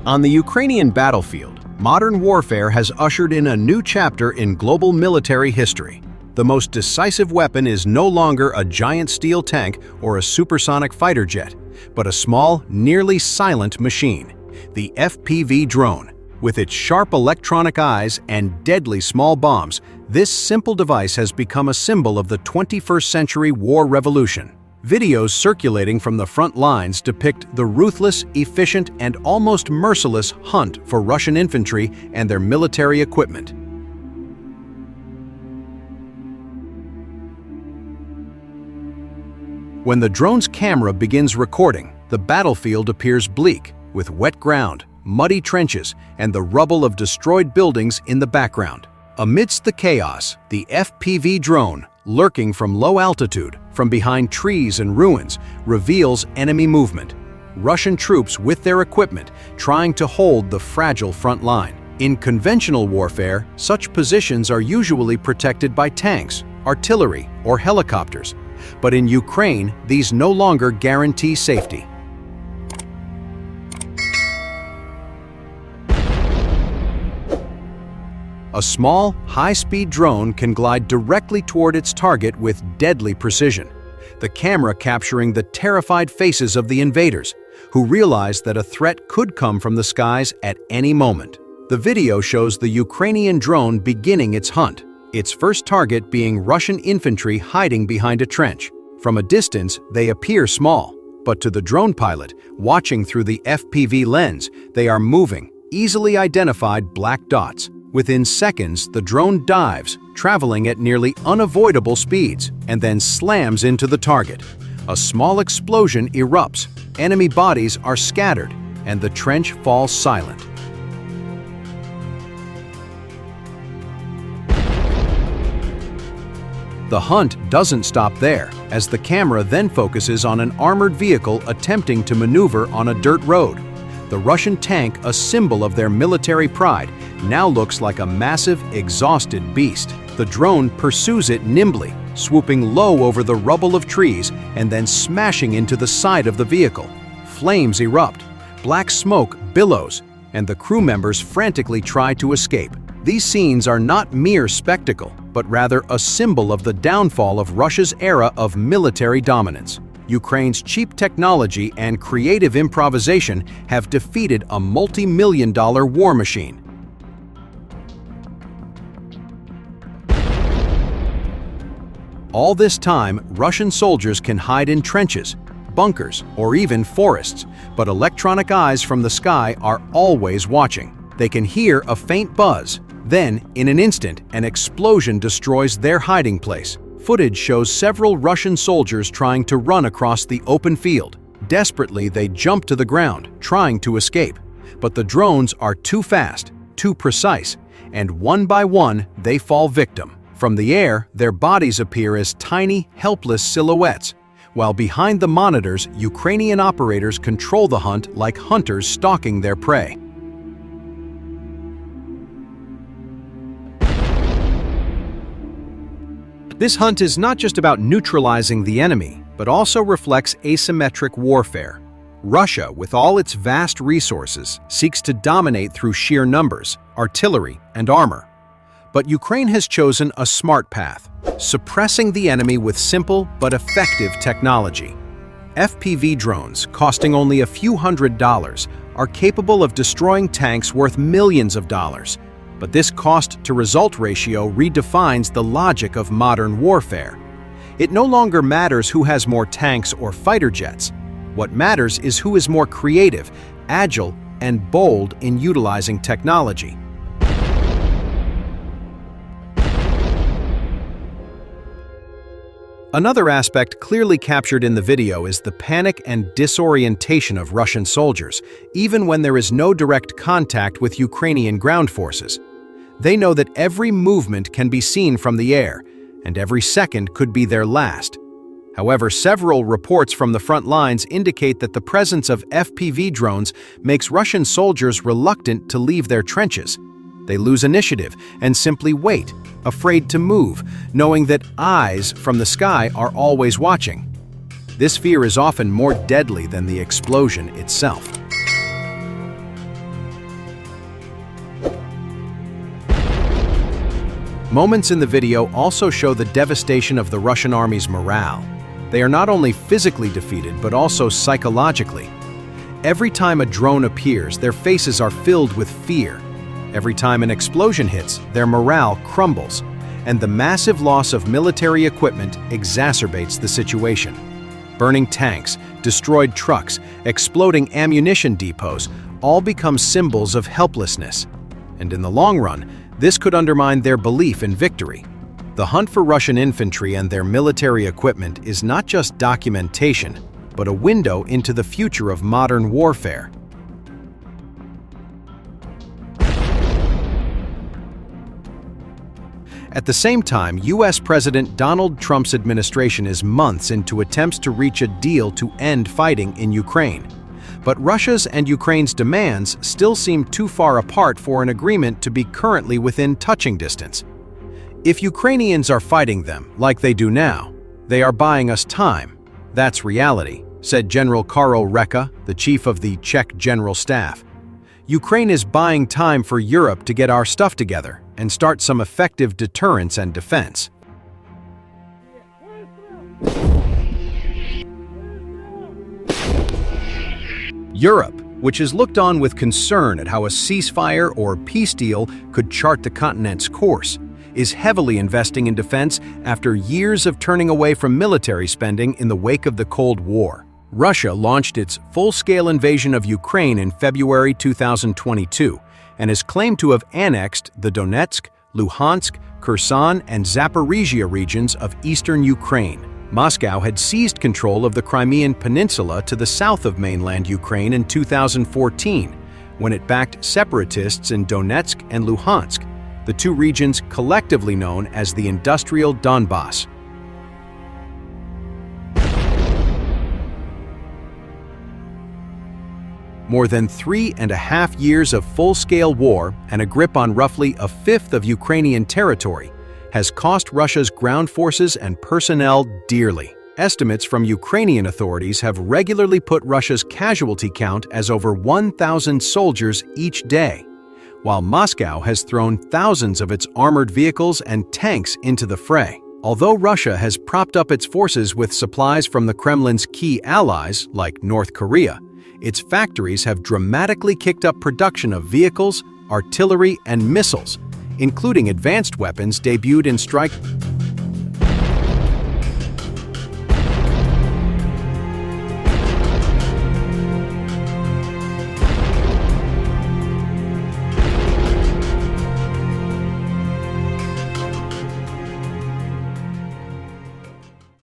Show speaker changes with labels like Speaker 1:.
Speaker 1: On the Ukrainian battlefield, modern warfare has ushered in a new chapter in global military history. The most decisive weapon is no longer a giant steel tank or a supersonic fighter jet, but a small, nearly silent machine, the FPV drone. With its sharp electronic eyes and deadly small bombs, this simple device has become a symbol of the 21st century war revolution. Videos circulating from the front lines depict the ruthless, efficient, and almost merciless hunt for Russian infantry and their military equipment. When the drone's camera begins recording, the battlefield appears bleak, with wet ground, muddy trenches, and the rubble of destroyed buildings in the background. Amidst the chaos, the FPV drone, lurking from low altitude, from behind trees and ruins, reveals enemy movement. Russian troops with their equipment trying to hold the fragile front line. In conventional warfare, such positions are usually protected by tanks, artillery, or helicopters. But in Ukraine, these no longer guarantee safety. A small, high-speed drone can glide directly toward its target with deadly precision, the camera capturing the terrified faces of the invaders, who realize that a threat could come from the skies at any moment. The video shows the Ukrainian drone beginning its hunt, its first target being Russian infantry hiding behind a trench. From a distance, they appear small, but to the drone pilot, watching through the FPV lens, they are moving, easily identified black dots. Within seconds, the drone dives, traveling at nearly unavoidable speeds, and then slams into the target. A small explosion erupts, enemy bodies are scattered, and the trench falls silent. The hunt doesn't stop there, as the camera then focuses on an armored vehicle attempting to maneuver on a dirt road. The Russian tank, a symbol of their military pride, now looks like a massive, exhausted beast. The drone pursues it nimbly, swooping low over the rubble of trees and then smashing into the side of the vehicle. Flames erupt, black smoke billows, and the crew members frantically try to escape. These scenes are not mere spectacle, but rather a symbol of the downfall of Russia's era of military dominance. Ukraine's cheap technology and creative improvisation have defeated a multi-million-dollar war machine. All this time, Russian soldiers can hide in trenches, bunkers, or even forests, but electronic eyes from the sky are always watching. They can hear a faint buzz. Then, in an instant, an explosion destroys their hiding place. Footage shows several Russian soldiers trying to run across the open field. Desperately, they jump to the ground, trying to escape. But the drones are too fast, too precise, and one by one, they fall victim. From the air, their bodies appear as tiny, helpless silhouettes, while behind the monitors, Ukrainian operators control the hunt like hunters stalking their prey. This hunt is not just about neutralizing the enemy, but also reflects asymmetric warfare. Russia, with all its vast resources, seeks to dominate through sheer numbers, artillery, and armor. But Ukraine has chosen a smart path, suppressing the enemy with simple but effective technology. FPV drones, costing only a few $100s, are capable of destroying tanks worth millions of dollars. But this cost-to-result ratio redefines the logic of modern warfare. It no longer matters who has more tanks or fighter jets. What matters is who is more creative, agile, and bold in utilizing technology. Another aspect clearly captured in the video is the panic and disorientation of Russian soldiers, even when there is no direct contact with Ukrainian ground forces. They know that every movement can be seen from the air, and every second could be their last. However, several reports from the front lines indicate that the presence of FPV drones makes Russian soldiers reluctant to leave their trenches. They lose initiative and simply wait, afraid to move, knowing that eyes from the sky are always watching. This fear is often more deadly than the explosion itself. Moments in the video also show the devastation of the Russian army's morale. They are not only physically defeated, but also psychologically. Every time a drone appears, their faces are filled with fear. Every time an explosion hits, their morale crumbles, and the massive loss of military equipment exacerbates the situation. Burning tanks, destroyed trucks, exploding ammunition depots all become symbols of helplessness. And in the long run, this could undermine their belief in victory. The hunt for Russian infantry and their military equipment is not just documentation, but a window into the future of modern warfare. At the same time, US President Donald Trump's administration is months into attempts to reach a deal to end fighting in Ukraine. But Russia's and Ukraine's demands still seem too far apart for an agreement to be currently within touching distance. If Ukrainians are fighting them, like they do now, they are buying us time. That's reality, said General Karol Reka, the chief of the Czech General Staff. Ukraine is buying time for Europe to get our stuff together and start some effective deterrence and defense. Europe, which has looked on with concern at how a ceasefire or peace deal could chart the continent's course, is heavily investing in defense after years of turning away from military spending in the wake of the Cold War. Russia launched its full-scale invasion of Ukraine in February 2022 and has claimed to have annexed the Donetsk, Luhansk, Kherson, and Zaporizhia regions of eastern Ukraine. Moscow had seized control of the Crimean Peninsula to the south of mainland Ukraine in 2014, when it backed separatists in Donetsk and Luhansk, the two regions collectively known as the Industrial Donbass. More than 3.5 years of full-scale war and a grip on roughly a fifth of Ukrainian territory has cost Russia's ground forces and personnel dearly. Estimates from Ukrainian authorities have regularly put Russia's casualty count as over 1,000 soldiers each day, while Moscow has thrown thousands of its armored vehicles and tanks into the fray. Although Russia has propped up its forces with supplies from the Kremlin's key allies, like North Korea, its factories have dramatically kicked up production of vehicles, artillery, and missiles, including advanced weapons debuted in strike